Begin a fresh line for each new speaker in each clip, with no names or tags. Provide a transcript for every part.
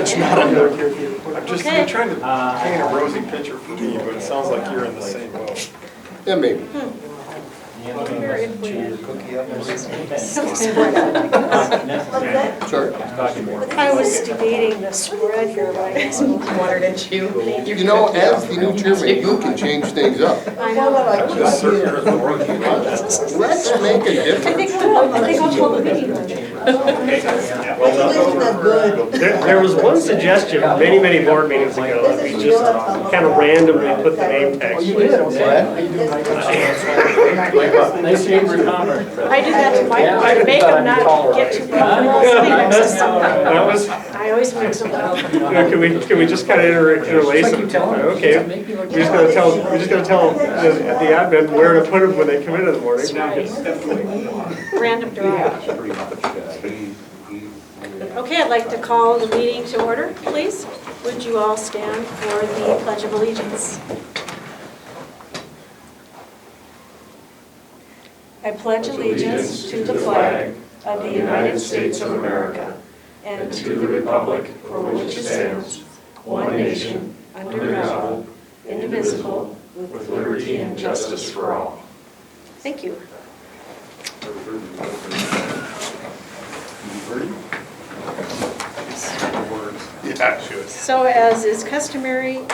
It's not a no.
I'm just
Okay.
trying to paint a rosy picture for me, but it sounds like you're in the same boat.
Yeah, maybe. Sorry.
I was debating the spread here, but I guess we wanted it you.
You know, as the new chairman, you can change things up.
I know.
Let's make a
I
difference.
think I'll call the meeting.
There was one suggestion many, many board meetings ago that we just kind of randomly put the name tags.
Nice chamber of commerce.
I do that to my, make them not get too comfortable sitting next to someone.
That was,
I always mix them up.
can we just kind of interlace them? Okay, we're just gonna tell the admin where to put them when they come in the morning.
Random draw. Okay, I'd like to call the meeting to order, please. Would you all stand for the Pledge of Allegiance? I pledge allegiance to the flag of the United States of America and to the republic for which it stands, one nation, under God, indivisible, with liberty and justice for all. Thank you.
Yeah, sure.
So as is customary,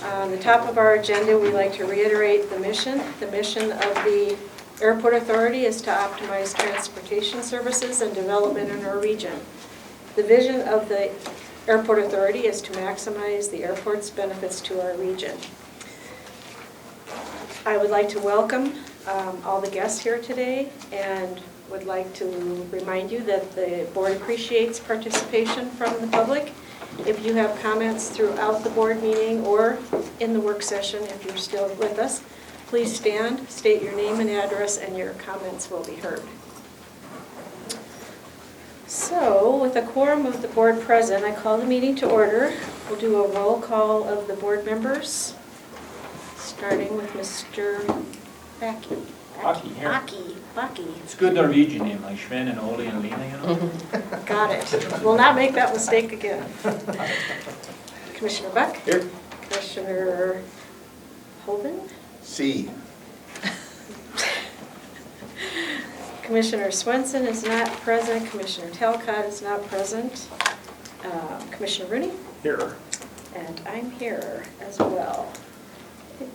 on the top of our agenda, we like to reiterate the mission. The mission of the Airport Authority is to optimize transportation services and development in our region. The vision of the Airport Authority is to maximize the airport's benefits to our region. I would like to welcome all the guests here today and would like to remind you that the board appreciates participation from the public. If you have comments throughout the board meeting or in the work session, if you're still with us, please stand, state your name and address, and your comments will be heard. So, with a quorum of the board present, I call the meeting to order. We'll do a roll call of the board members, starting with Mr. Baki.
Baki, here.
Baki.
It's a good Norwegian name, like Sven and Ole and Lena, you know?
Got it. We'll not make that mistake again. Commissioner Buck?
Here.
Commissioner Hovind?
C.
Commissioner Swenson is not present. Commissioner Talcott is not present. Commissioner Rooney?
Here.
And I'm here as well.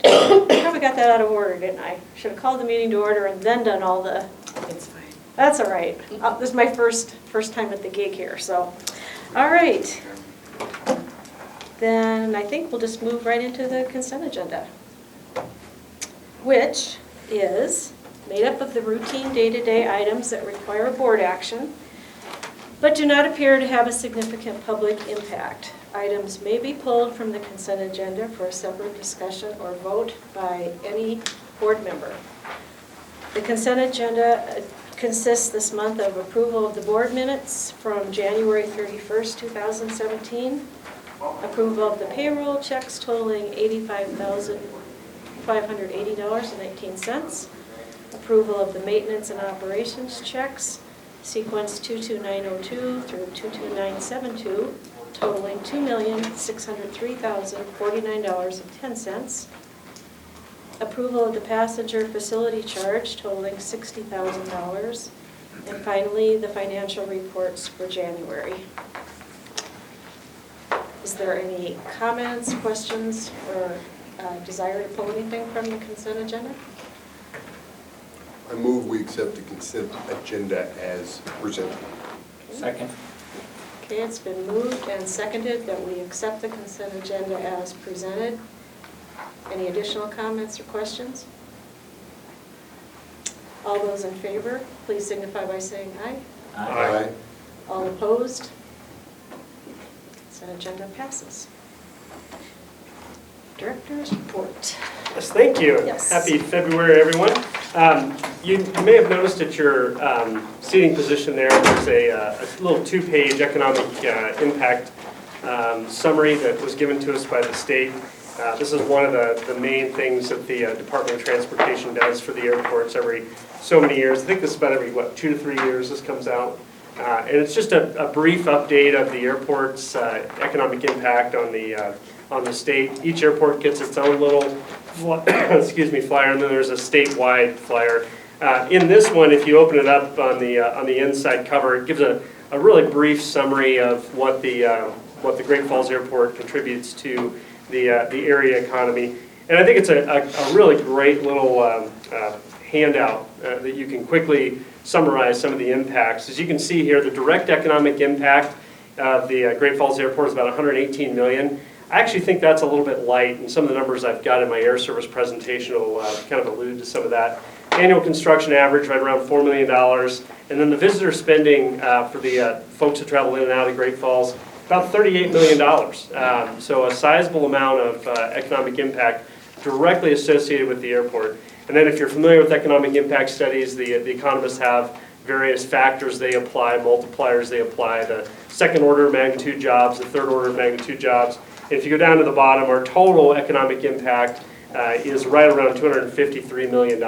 Probably got that out of order, didn't I? Should have called the meeting to order and then done all the... It's fine. That's all right. This is my first time at the gig here, so. All right. Then I think we'll just move right into the consent agenda, which is made up of the routine day-to-day items that require board action, but do not appear to have a significant public impact. Items may be pulled from the consent agenda for a separate discussion or vote by any board member. The consent agenda consists this month of approval of the board minutes from January 31st, 2017, approval of the payroll checks totaling $85,580.19, approval of the maintenance and operations checks, sequence 22902 through 22972, totaling $2,603,049.10. Approval of the passenger facility charge totaling $60,000. And finally, the financial reports for January. Is there any comments, questions, or desire to pull anything from the consent agenda?
I move we accept the consent agenda as presented.
Second.
Okay, it's been moved and seconded that we accept the consent agenda as presented. Any additional comments or questions? All those in favor, please signify by saying aye.
Aye.
All opposed? Consent agenda passes. Director's report.
Yes, thank you.
Yes.
Happy February, everyone. You may have noticed at your seating position there's a little two-page economic impact summary that was given to us by the state. This is one of the main things that the Department of Transportation does for the airports every so many years. I think this is about every, 2 to 3 years this comes out. And it's just a brief update of the airport's economic impact on the state. Each airport gets its own little flyer, and then there's a statewide flyer. In this one, if you open it up on the inside cover, it gives a really brief summary of what the Great Falls Airport contributes to the area economy. And I think it's a really great little handout that you can quickly summarize some of the impacts. As you can see here, the direct economic impact of the Great Falls Airport is about $118 million. I actually think that's a little bit light, and some of the numbers I've got in my air service presentation will kind of allude to some of that. Annual construction average right around $4 million, and then the visitor spending for the folks who travel in and out of Great Falls, about $38 million. So a sizable amount of economic impact directly associated with the airport. And then if you're familiar with economic impact studies, the economists have various factors they apply, multipliers they apply, the second order of magnitude jobs, the third order of magnitude jobs. And if you go down to the bottom, our total economic impact is right around $253 million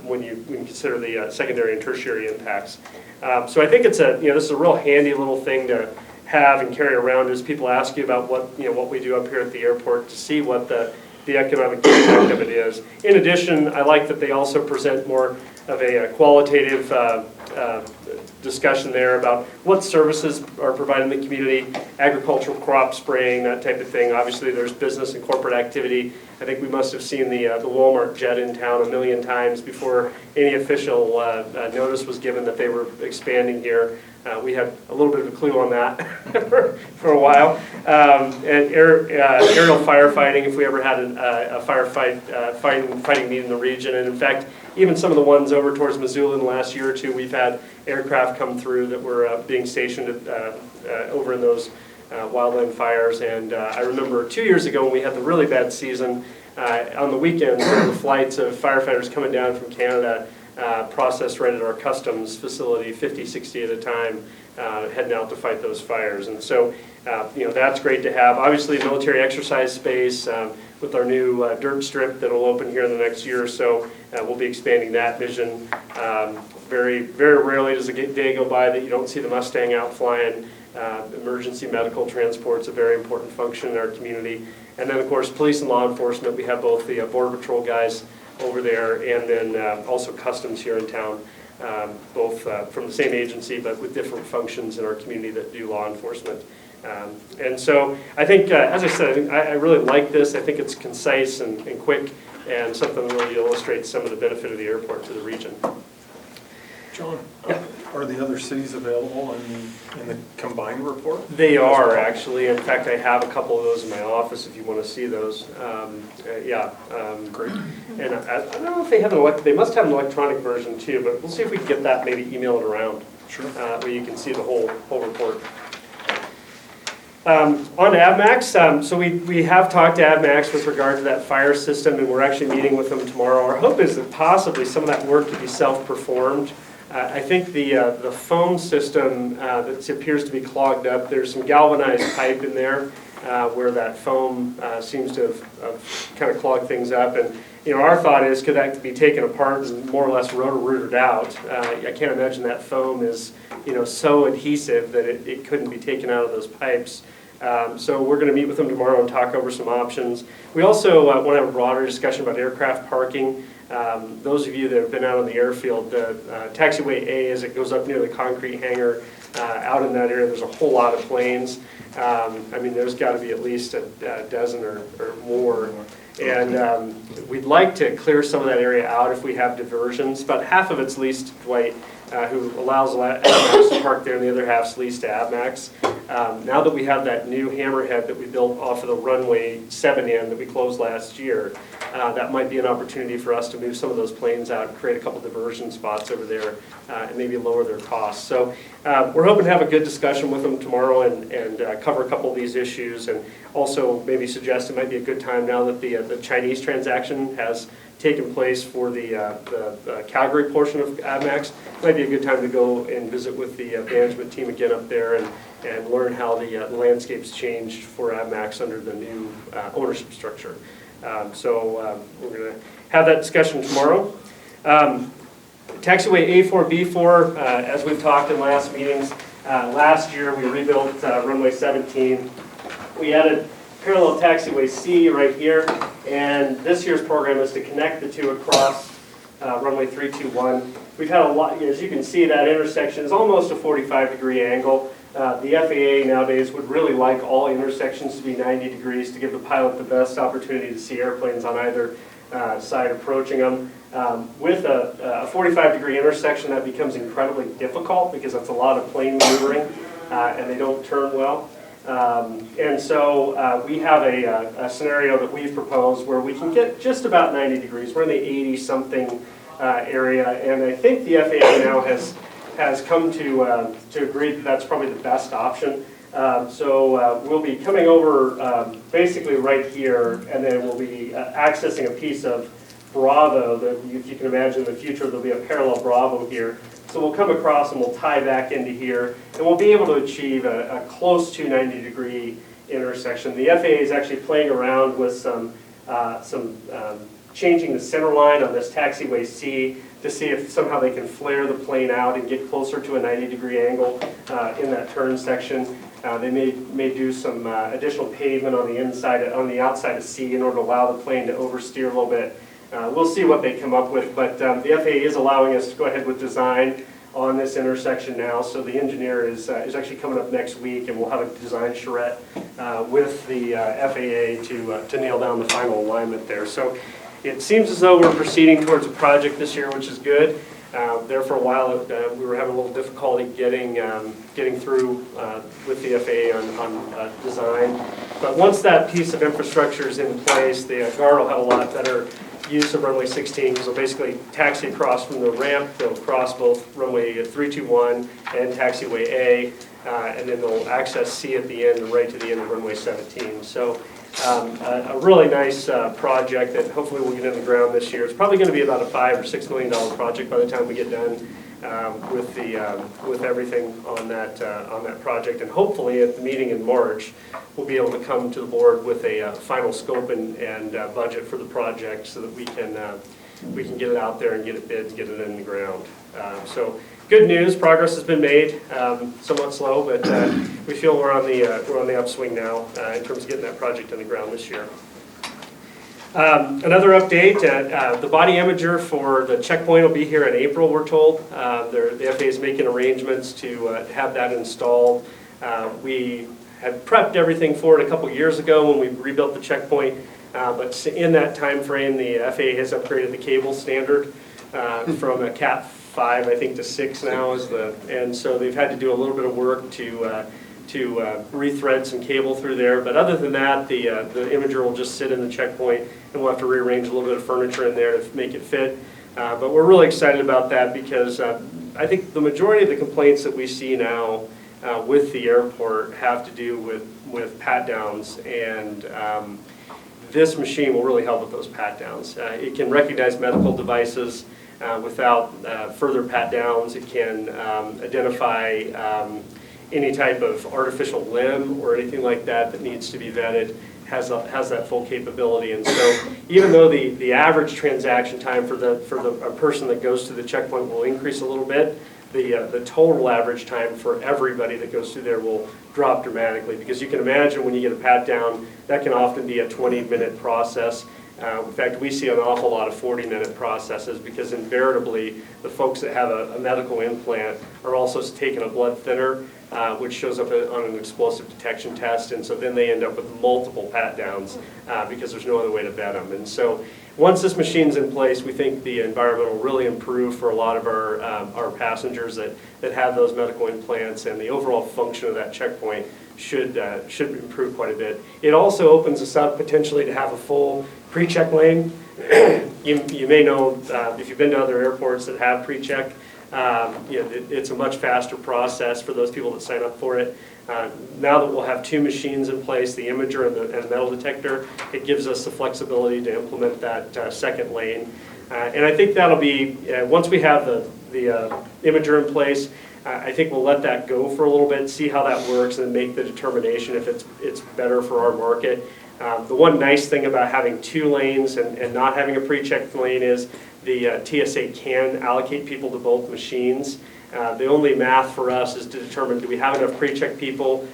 when you consider the secondary and tertiary impacts. So I think it's this is a real handy little thing to have and carry around as people ask you about what we do up here at the airport to see what the economic impact of it is. In addition, I like that they also present more of a qualitative discussion there about what services are provided in the community, agricultural crop spraying, that type of thing. Obviously, there's business and corporate activity. I think we must have seen the Walmart jet in town a million times before any official notice was given that they were expanding here. We had a little bit of a clue on that for a while. And aerial firefighting, if we ever had a fighting need in the region. And in fact, even some of the ones over towards Missoula in the last year or two, we've had aircraft come through that were being stationed over in those wildland fires. And I remember 2 years ago when we had the really bad season, on the weekends, there were flights of firefighters coming down from Canada, processed right at our customs facility, 50, 60 at a time, heading out to fight those fires. And so, that's great to have. Obviously, military exercise space with our new dirt strip that will open here in the next year or so. We'll be expanding that vision. Very, very rarely does a day go by that you don't see the Mustang out flying. Emergency medical transport is a very important function in our community. And then, of course, police and law enforcement. We have both the Border Patrol guys over there and then also customs here in town, both from the same agency but with different functions in our community that do law enforcement. And so I think, as I said, I really like this. I think it's concise and quick and something that really illustrates some of the benefit of the airport to the region.
John, are the other cities available in the combined report?
They are, actually. In fact, I have a couple of those in my office if you want to see those.
Great.
And I don't know if they have they must have an electronic version too, but we'll see if we can get that, maybe email it around.
Sure.
Where you can see the whole report. On to AvMax, so we have talked to AvMax with regard to that fire system, and we're actually meeting with them tomorrow. Our hope is that possibly some of that work could be self-performed. I think the foam system that appears to be clogged up, there's some galvanized pipe in there where that foam seems to have kind of clogged things up. And our thought is, could that be taken apart and more or less rotor-rooted out? I can't imagine that foam is so adhesive that it couldn't be taken out of those pipes. So we're going to meet with them tomorrow and talk over some options. We also want to have a broader discussion about aircraft parking. Those of you that have been out on the airfield, the taxiway A, as it goes up near the concrete hangar, out in that area, there's a whole lot of planes. There's got to be at least a dozen or more. And we'd like to clear some of that area out if we have diversions. About half of it's leased to Dwight, who allows AvMax to park there, and the other half's leased to AvMax. Now that we have that new hammerhead that we built off of the runway 7 in that we closed last year, that might be an opportunity for us to move some of those planes out and create a couple diversion spots over there and maybe lower their costs. So we're hoping to have a good discussion with them tomorrow and cover a couple of these issues, and also maybe suggest it might be a good time now that the Chinese transaction has taken place for the Calgary portion of AvMax. It might be a good time to go and visit with the management team again up there and learn how the landscape's changed for AvMax under the new ownership structure. So we're going to have that discussion tomorrow. Taxiway A4, B4, as we've talked in last meetings, last year we rebuilt runway 17. We added parallel taxiway C right here, and this year's program is to connect the two across runway 321. We've had a lot, as you can see, that intersection is almost a 45-degree angle. The FAA nowadays would really like all intersections to be 90 degrees to give the pilot the best opportunity to see airplanes on either side approaching them. With a 45-degree intersection, that becomes incredibly difficult because that's a lot of plane maneuvering and they don't turn well. And so we have a scenario that we've proposed where we can get just about 90 degrees. We're in the 80-something area, and I think the FAA now has come to agree that that's probably the best option. So we'll be coming over basically right here, and then we'll be accessing a piece of Bravo that, if you can imagine in the future, there'll be a parallel Bravo here. So we'll come across and we'll tie back into here, and we'll be able to achieve a close to 90-degree intersection. The FAA is actually playing around with some changing the center line on this taxiway C to see if somehow they can flare the plane out and get closer to a 90-degree angle in that turn section. They may do some additional pavement on the outside of C in order to allow the plane to oversteer a little bit. We'll see what they come up with, but the FAA is allowing us to go ahead with design on this intersection now. So the engineer is actually coming up next week, and we'll have a design charrette with the FAA to nail down the final alignment there. So it seems as though we're proceeding towards a project this year, which is good. There for a while, we were having a little difficulty getting through with the FAA on design. But once that piece of infrastructure is in place, the Guard will have a lot better use of runway 16, because they'll basically taxi across from the ramp. They'll cross both runway 321 and taxiway A, and then they'll access C at the end, right to the end of runway 17. So a really nice project that hopefully we'll get in the ground this year. It's probably going to be about a $5 or $6 million project by the time we get done with everything on that project. And hopefully at the meeting in March, we'll be able to come to the board with a final scope and budget for the project so that we can get it out there and get it bid, get it in the ground. So good news, progress has been made, somewhat slow, but we feel we're on the upswing now in terms of getting that project in the ground this year. Another update, the body imager for the checkpoint will be here in April, we're told. The FAA is making arrangements to have that installed. We had prepped everything for it a couple years ago when we rebuilt the checkpoint, but in that time frame, the FAA has upgraded the cable standard from a Cat 5, I think, to 6 now, and so they've had to do a little bit of work to rethread some cable through there. But other than that, the imager will just sit in the checkpoint, and we'll have to rearrange a little bit of furniture in there to make it fit. But we're really excited about that because I think the majority of the complaints that we see now with the airport have to do with pat downs, and this machine will really help with those pat downs. It can recognize medical devices without further pat downs. It can identify any type of artificial limb or anything like that that needs to be vetted. Has that full capability. And so even though the average transaction time for a person that goes to the checkpoint will increase a little bit, the total average time for everybody that goes through there will drop dramatically, because you can imagine when you get a pat down, that can often be a 20-minute process. In fact, we see an awful lot of 40-minute processes, because invariably the folks that have a medical implant are also taking a blood thinner, which shows up on an explosive detection test, and so then they end up with multiple pat downs because there's no other way to vet them. And so once this machine's in place, we think the environment will really improve for a lot of our passengers that have those medical implants, and the overall function of that checkpoint should improve quite a bit. It also opens us up potentially to have a full pre-check lane. You may know, if you've been to other airports that have pre-check, it's a much faster process for those people that sign up for it. Now that we'll have two machines in place, the imager and the metal detector, it gives us the flexibility to implement that second lane. And I think that'll be, once we have the imager in place, I think we'll let that go for a little bit, see how that works, and make the determination if it's better for our market. The one nice thing about having two lanes and not having a pre-checked lane is the TSA can allocate people to both machines. The only math for us is to determine, do we have enough pre-check people,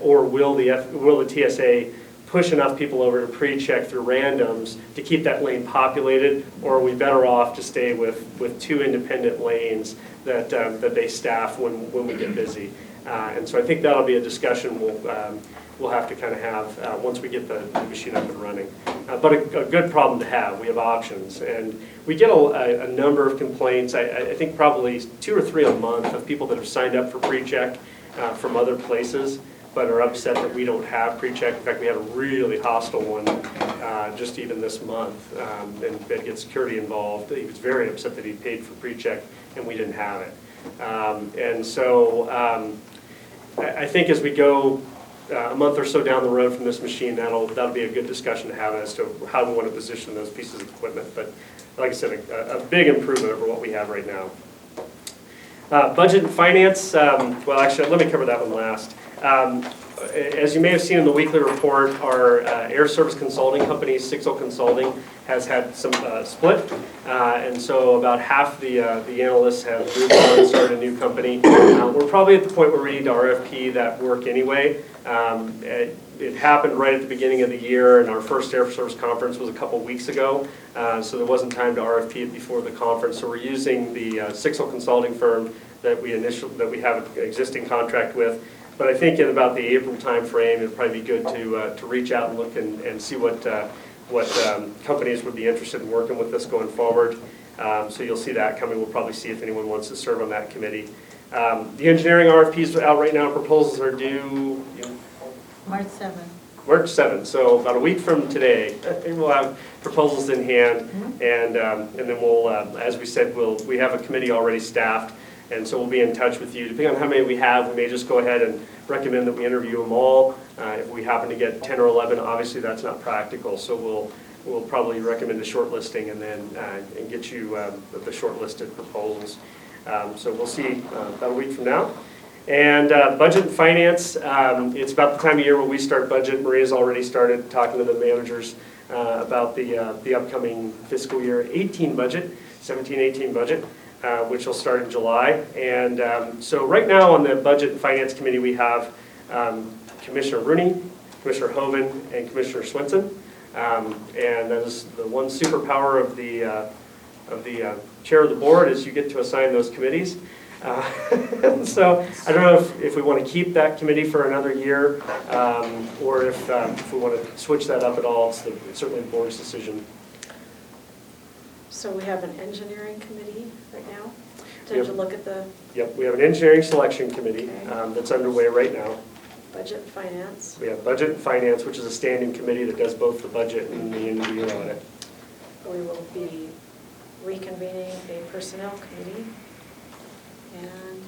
or will the TSA push enough people over to pre-check through randoms to keep that lane populated, or are we better off to stay with two independent lanes that they staff when we get busy? And so I think that'll be a discussion we'll have to kind of have once we get the machine up and running. But a good problem to have. We have options, and we get a number of complaints. I think probably 2 or 3 a month of people that have signed up for pre-check from other places, but are upset that we don't have pre-check. In fact, we had a really hostile one just even this month, and had to get security involved. He was very upset that he paid for pre-check and we didn't have it. And so I think as we go a month or so down the road from this machine, that'll be a good discussion to have as to how we want to position those pieces of equipment. But like I said, a big improvement over what we have right now. Budget and finance, well actually let me cover that one last. As you may have seen in the weekly report, our air service consulting company, Sixel Consulting, has had some split, and so about half the analysts have moved on and started a new company. We're probably at the point where we need to RFP that work anyway. It happened right at the beginning of the year, and our first air service conference was a couple weeks ago, so there wasn't time to RFP it before the conference. So we're using the Sixel Consulting firm that we have an existing contract with. But I think in about the April timeframe, it'd probably be good to reach out and look and see what companies would be interested in working with us going forward. So you'll see that coming. We'll probably see if anyone wants to serve on that committee. The engineering RFPs are out right now. Proposals are due
March 7th.
March 7th, so about a week from today, we'll have proposals in hand, and then we'll, as we said, we have a committee already staffed, and so we'll be in touch with you. Depending on how many we have, we may just go ahead and recommend that we interview them all. If we happen to get 10 or 11, obviously that's not practical, so we'll probably recommend a shortlisting and then and get you the shortlisted proposals. So we'll see about a week from now. And budget and finance, it's about the time of year when we start budget. Maria's already started talking to the managers about the upcoming fiscal year 18 budget, 17-18 budget, which will start in July. And so right now on the budget and finance committee, we have Commissioner Rooney, Commissioner Hoven, and Commissioner Swenson. And that is the one superpower of the chair of the board is you get to assign those committees. So I don't know if we want to keep that committee for another year, or if we want to switch that up at all. It's certainly the board's decision.
So we have an engineering committee right now
Yep.
to look at the
Yep, we have an engineering selection committee that's underway right now.
budget and finance.
We have budget and finance, which is a standing committee that does both the budget and the end-of-year audit.
We will be reconvening a personnel committee. And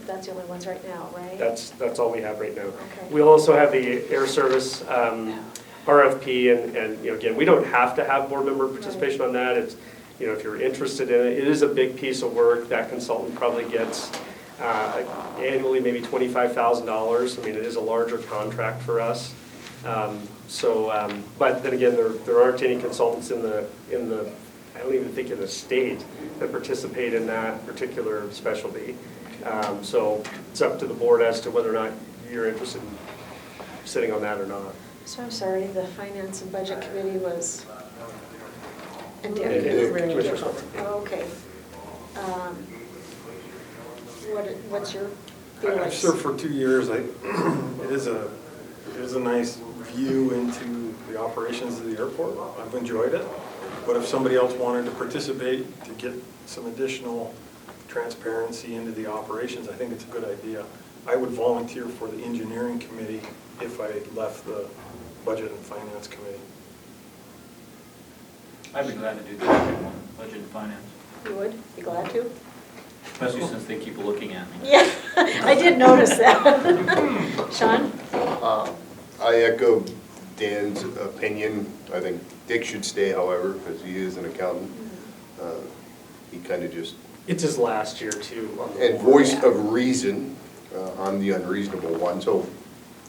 that's the only ones right now, right?
That's all we have right now.
Okay.
We'll also have the air service RFP, and again, we don't have to have board member participation on that. It's, if you're interested in it, it is a big piece of work. That consultant probably gets annually maybe $25,000. I mean, it is a larger contract for us. But then again, there aren't any consultants in the I don't even think in the state that participate in that particular specialty. So it's up to the board as to whether or not you're interested in sitting on that or not.
So I'm sorry, the finance and budget committee was. And
Commissioner Swenson.
Okay. What's your
I've
feelings?
served for 2 years. It is a nice view into the operations of the airport. I've enjoyed it. But if somebody else wanted to participate to get some additional transparency into the operations, I think it's a good idea. I would volunteer for the engineering committee if I left the budget and finance committee.
I'd be glad to do the second one, budget and finance,
You would be glad to?
especially since they keep looking at me.
Yeah, I did notice that. Sean?
I echo Dan's opinion. I think Dick should stay, however, because he is an accountant. He kind of just,
It's his last year too. On the
and
board.
voice of reason, I'm the unreasonable one. So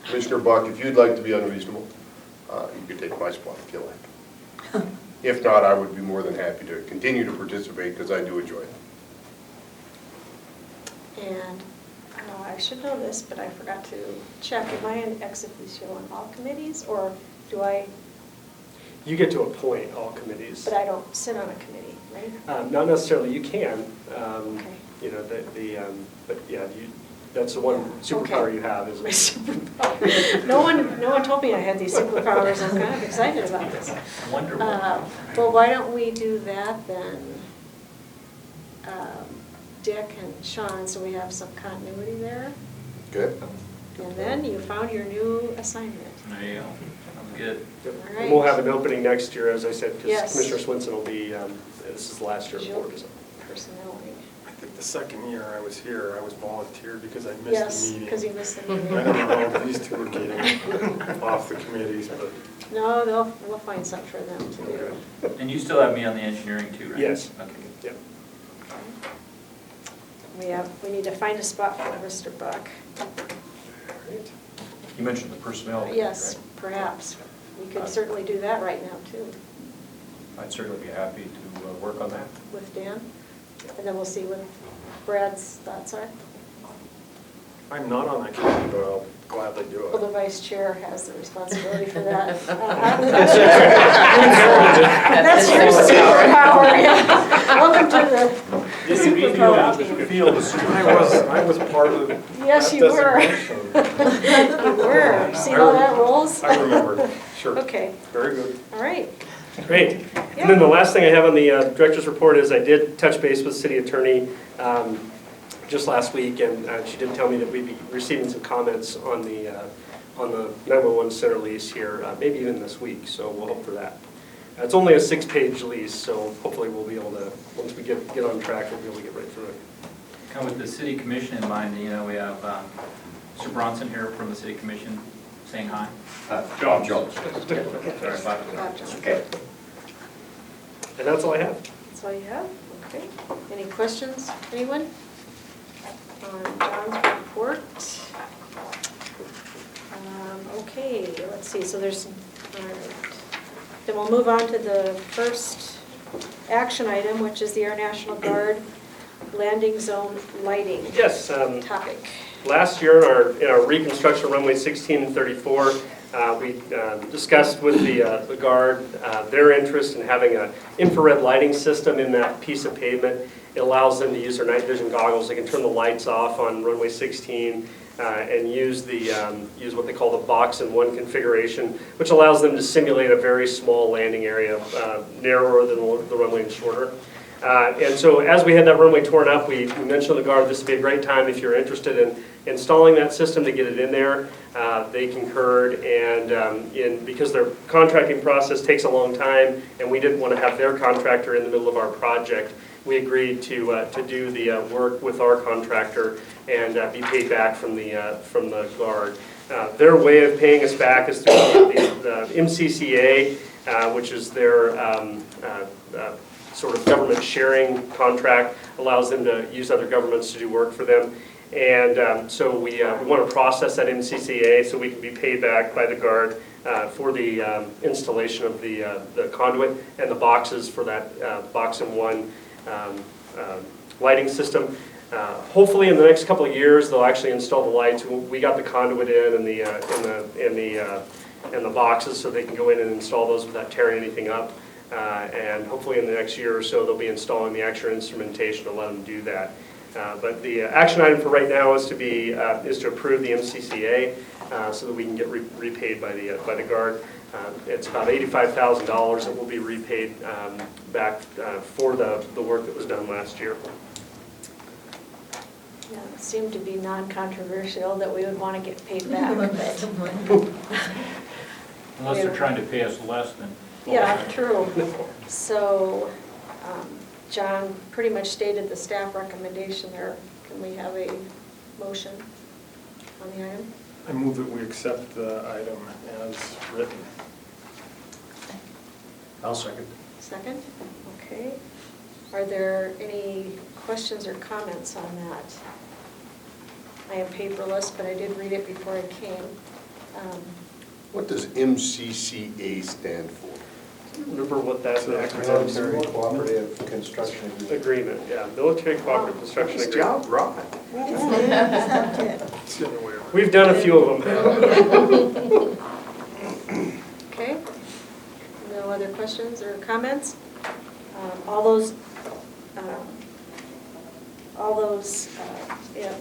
Commissioner Buck, if you'd like to be unreasonable, you could take my spot if you like. If not, I would be more than happy to continue to participate because I do enjoy it.
And I should know this, but I forgot to check. Am I an ex officio on all committees, or do I,
You get to appoint all committees.
but I don't sit on a committee, right?
Not necessarily, you can.
Okay.
You know, but yeah, that's the one superpower
Okay.
you have is.
My superpower. No one told me I had these superpowers. I'm kind of excited about this.
Wonderful.
Well, why don't we do that then? Dick and Sean, so we have some continuity there.
Good?
And then you found your new assignment.
There you go. Sounds good.
Yep.
All
And we'll
right.
have an opening next year, as I said, because
Yes.
Commissioner Swinson will be, this is the last year of the board.
Personnel week.
I think the second year I was here, I was volunteered because I missed
Yes,
the meeting.
because you missed the meeting.
I don't know how these two are getting off the committees, but
No, we'll find something for them to do.
And you still have me on the engineering too, right?
Yes.
Okay.
Yep.
We need to find a spot for Mr. Buck.
Right.
You mentioned the personnel.
Yes,
right?
perhaps. We could certainly do that right now, too,
I'd certainly be happy to work on that.
with Dan. And then we'll see what Brad's thoughts are.
I'm not on that committee, but I'll gladly do
Well, the
it.
vice chair has the responsibility for that.
That's
That's your superpower, yeah. Welcome to the superpower team.
I was part of
Yes,
that
you were.
designation.
You were. See how that rolls?
I remember, sure.
Okay,
Very good.
all right.
Great. And then the last thing I have on the director's report is I did touch base with the city attorney just last week, and she did tell me that we'd be receiving some comments on the 911 center lease here, maybe even this week, so we'll hope for that. It's only a 6-page lease, so hopefully we'll be able to, once we get on track, we'll be able to get right through it.
Kind of with the city commission in mind, you know, we have Mr. Bronson here from the city commission saying hi.
John.
Sorry about that.
Gotcha.
Okay.
And that's all I have.
That's all you have? Okay. Any questions, anyone? On John's report? Okay, let's see, so there's, all right. Then we'll move on to the first action item, which is the Air National Guard landing zone lighting
Yes.
topic.
Last year in our reconstruction runway 16 and 34, we discussed with the Guard their interest in having an infrared lighting system in that piece of pavement. It allows them to use their night vision goggles. They can turn the lights off on runway 16 and use what they call the box-in-one configuration, which allows them to simulate a very small landing area, narrower than the runway and shorter. And so as we had that runway torn up, we mentioned to the Guard this would be a great time if you're interested in installing that system to get it in there. They concurred, and because their contracting process takes a long time, and we didn't want to have their contractor in the middle of our project, we agreed to do the work with our contractor and be paid back from the Guard. Their way of paying us back is through the MCCA, which is their sort of government sharing contract, allows them to use other governments to do work for them. And so we want to process that MCCA so we can be paid back by the Guard for the installation of the conduit and the boxes for that box-in-one lighting system. Hopefully in the next couple of years they'll actually install the lights. We got the conduit in and the boxes so they can go in and install those without tearing anything up. And hopefully in the next year or so they'll be installing the extra instrumentation to let them do that. But the action item for right now is to approve the MCCA so that we can get repaid by the Guard. It's about $85,000 that will be repaid back for the work that was done last year.
Yeah, it seemed to be non-controversial that we would want to get paid back, but,
Unless they're trying to pay us less than.
yeah, true. So, John pretty much stated the staff recommendation there. Can we have a motion on the item?
I move that we accept the item as written.
I'll second.
Second? Okay. Are there any questions or comments on that? I am paperless, but I did read it before I came.
What does MCCA stand for?
remember what that acronym
Military cooperative construction agreement.
agreement, yeah, military cooperative construction
Nice
agreement.
job, Rob.
That's
It's the other way around.
We've done a few of them.
Okay? No other questions or comments? All those, yeah.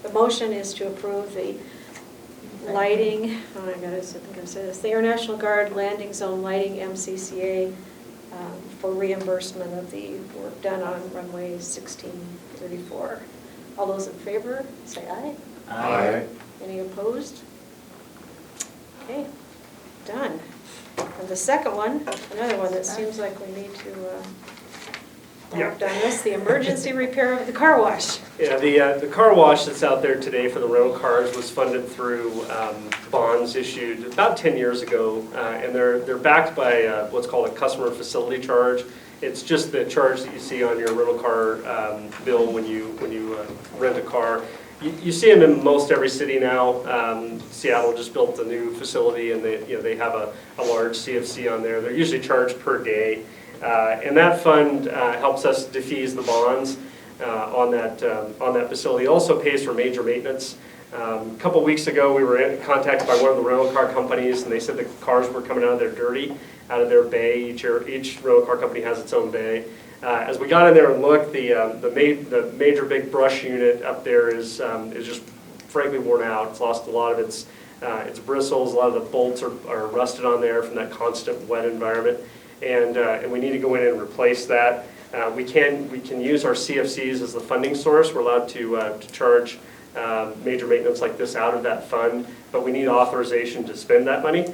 The motion is to approve the lighting, oh my God, I think I said this, the International Guard Landing Zone Lighting MCCA for reimbursement of the work done on runway 1634. All those in favor, say aye.
Aye.
Any opposed? Okay, done. And the second one, another one that seems like we need to
Yeah.
act on this, the emergency repair of the car wash.
Yeah, the car wash that's out there today for the rental cars was funded through bonds issued about 10 years ago, and they're backed by what's called a customer facility charge. It's just the charge that you see on your rental car bill when you rent a car. You see them in most every city now. Seattle just built a new facility, and they have a large CFC on there. They're usually charged per day. And that fund helps us defease the bonds on that facility. It also pays for major maintenance. A couple weeks ago, we were contacted by one of the rental car companies, and they said the cars were coming out of there dirty, out of their bay. Each rental car company has its own bay. As we got in there and looked, the major big brush unit up there is just frankly worn out. It's lost a lot of its bristles. A lot of the bolts are rusted on there from that constant wet environment. And we need to go in and replace that. We can use our CFCs as the funding source. We're allowed to charge major maintenance like this out of that fund, but we need authorization to spend that money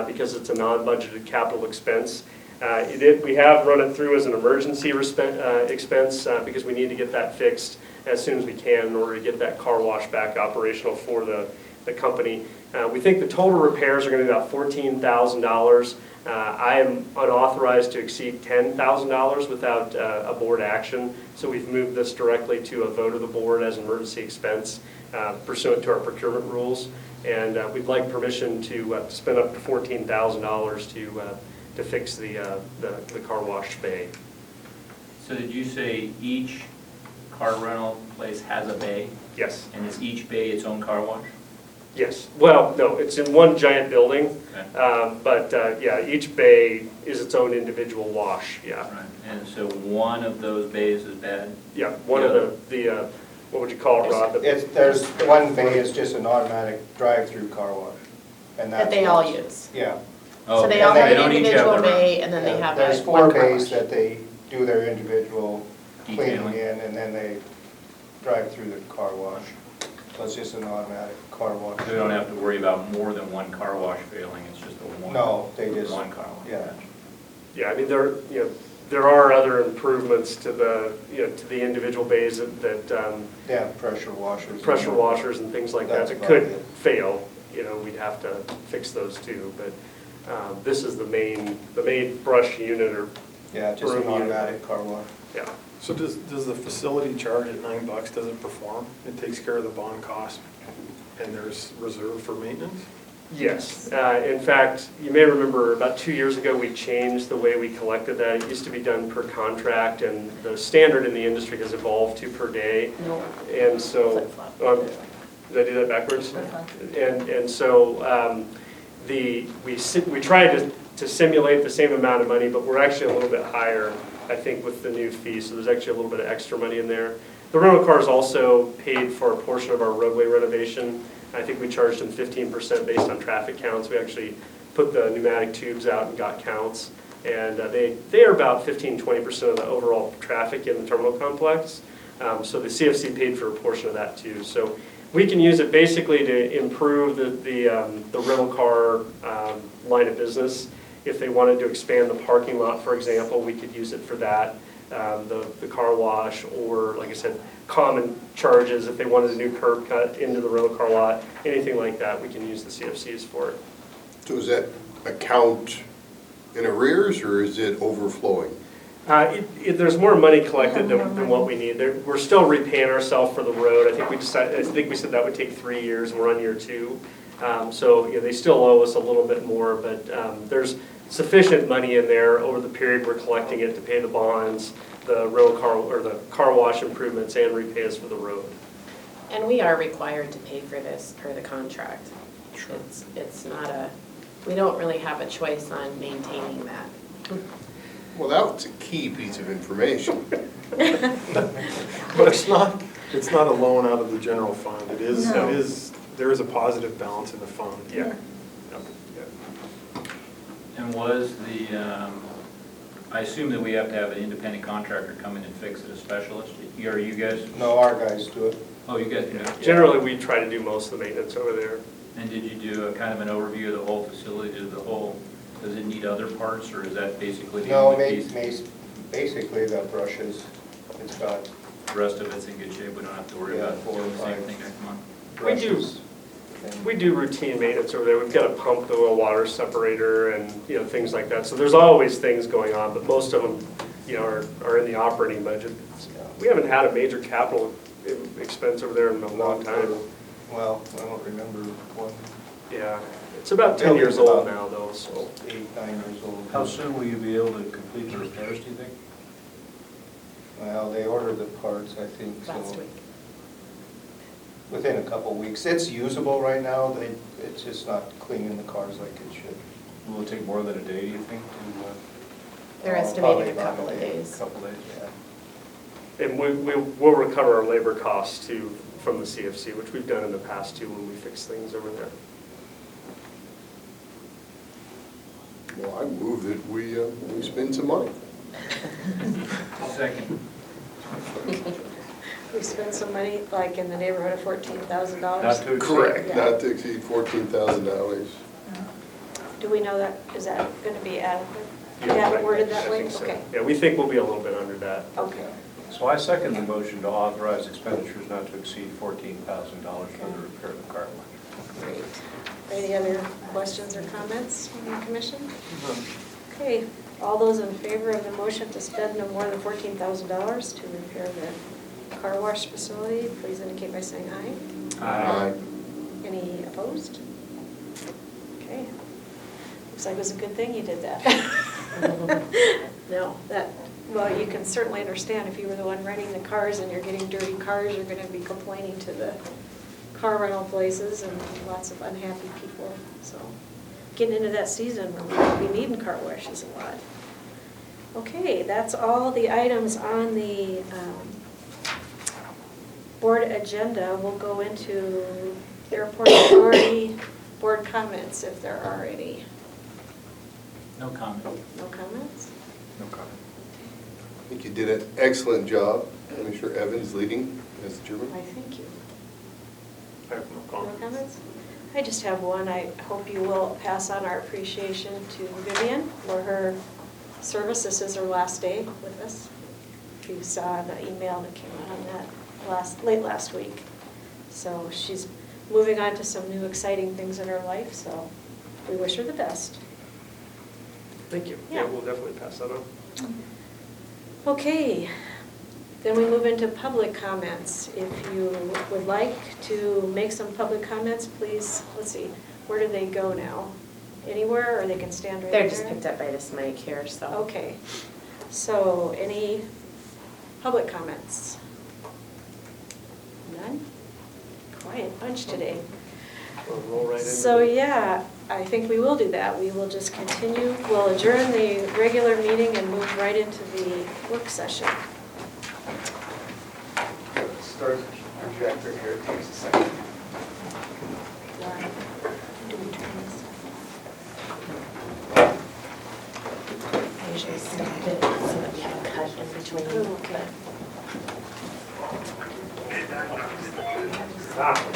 because it's a non-budgeted capital expense. We have run it through as an emergency expense because we need to get that fixed as soon as we can in order to get that car wash back operational for the company. We think the total repairs are going to be about $14,000. I am unauthorized to exceed $10,000 without a board action, so we've moved this directly to a vote of the board as an emergency expense pursuant to our procurement rules, and we'd like permission to spend up to $14,000 to fix the car wash bay.
So did you say each car rental place has a bay?
Yes.
And is each bay its own car wash?
Yes. Well, no, it's in one giant building,
Okay.
but yeah, each bay is its own individual wash. Yeah.
Right. And so one of those bays is bad?
Yeah. One of the what would you call it, Rod?
There's one bay is just an automatic drive-through car wash. And
That
that's
they all
what's-
use.
Yeah.
Oh,
So they
okay.
all have
don't
an
each have
individual
their own.
bay, and then they have
There's
a
4
one car
bays
wash.
that they do their individual cleaning
Detailing.
in, and then they drive through the car wash. So it's just an automatic car wash.
So we don't have to worry about more than one car wash failing, it's just a one?
No, they just-
One car wash.
yeah.
Yeah, I mean, there are other improvements to the individual bays that
Yeah, pressure washers.
pressure washers and things like that
That's
that
about
could
it.
fail. We'd have to fix those too, but this is the main brush unit or,
Yeah, just an
Broom unit.
automatic car wash.
yeah.
So does the facility charge at $9, does it perform? It takes care of the bond cost, and there's reserve for maintenance?
Yes. In fact, you may remember about 2 years ago, we changed the way we collected that. It used to be done per contract, and the standard in the industry has evolved to per day.
No.
And so,
Flip-flop.
did I do that backwards?
Flip-flop.
And so we tried to simulate the same amount of money, but we're actually a little bit higher, I think, with the new fee. So there's actually a little bit of extra money in there. The rental cars also paid for a portion of our roadway renovation. I think we charged them 15% based on traffic counts. We actually put the pneumatic tubes out and got counts. And they are about 15-20% of the overall traffic in the terminal complex. So the CFC paid for a portion of that too. So we can use it basically to improve the rental car line of business. If they wanted to expand the parking lot, for example, we could use it for that. The car wash, or like I said, common charges, if they wanted a new curb cut into the rental car lot, anything like that, we can use the CFCs for it.
So is that account in arrears, or is it overflowing?
There's more money collected than what we need. We're still repaying ourselves for the road. I think we said that would take 3 years, and we're on year 2. So, they still owe us a little bit more, but there's sufficient money in there over the period we're collecting it to pay the bonds, the car wash improvements, and repay us for the road.
And we are required to pay for this per the contract.
Sure.
It's not we don't really have a choice on maintaining that.
Well, that was a key piece of information.
But it's not a loan out of the general fund. It is,
No.
there is a positive balance in the fund.
Yeah.
And was I assume that we have to have an independent contractor come in and fix it, a specialist? Are you guys,
No, our guys do it.
oh, you guys do it?
Generally, we try to do most of the maintenance over there.
And did you do a kind of an overview of the whole facility, does it need other parts, or is that basically the
No,
only piece?
basically the brushes, it's got
The rest of it's in good shape, we don't have to worry
Yeah,
about
4 or
doing the same
5.
thing next month?
brushes. and-
We do routine maintenance over there. We've got to pump the oil water separator and, things like that. So there's always things going on, but most of them, are in the operating budget. We haven't had a major capital expense over there in a long time.
Well, I don't remember one,
Yeah, it's about 10 years old now though, so.
8, 9 years old.
How soon will you be able to complete the repairs, do you think?
Well, they ordered the parts, I think, so.
Last week.
Within a couple weeks. It's usable right now, it's just not cleaning the cars like it should.
Will it take more than a day, do you think, to?
They're
Probably
estimating a
about
couple of
day,
days.
Couple days, yeah.
And we'll recover our labor costs too from the CFC, which we've done in the past too when we fix things over there.
Well, I move that we spend some money.
Second.
We spent some money, like in the neighborhood of $14,000.
Not to exceed.
Correct,
Yeah.
not to exceed $14,000.
Do we know that, is that going to be adequate? You
Yeah,
have it
I
worded that way?
think so.
Okay.
Yeah, we think we'll be a little bit under that.
Okay.
So I second the motion to authorize expenditures not to exceed $14,000 for the repair of the car wash.
Great. Any other questions or comments from the commission? Okay, all those in favor of the motion to spend no more than $14,000 to repair the car wash facility, please indicate by saying aye.
Aye.
Any opposed? Okay. Looks like it was a good thing you did that. No, well, you can certainly understand if you were the one renting the cars and you're getting dirty cars, you're going to be complaining to the car rental places and lots of unhappy people. So getting into that season where we're going to be needing car washes a lot. Okay, that's all the items on the board agenda. We'll go into Airport Authority board comments if there are any.
No comment.
No comments?
No comment.
I think you did an excellent job, Commissioner Evans leading as the chairman.
I thank you.
I have no
No
comment.
comments? I just have one. I hope you will pass on our appreciation to Vivian for her service. This is her last day with us. If you saw the email that came out on that late last week. So she's moving on to some new exciting things in her life, so we wish her the best.
Thank you.
Yeah.
Yeah, we'll definitely pass that on.
Okay, then we move into public comments. If you would like to make some public comments, please, let's see, where do they go now? Anywhere, or they can stand right there?
They're just picked up by this mic here, so.
Okay, so any public comments? None? Quiet bunch today.
We'll roll right into
So,
it.
yeah, I think we will do that. We will just continue, we'll adjourn the regular meeting and move right into the work session.
Start the projector here, it takes a second.
Why do we turn this?
I usually stop it so that we have a cut in between.
Oh, okay.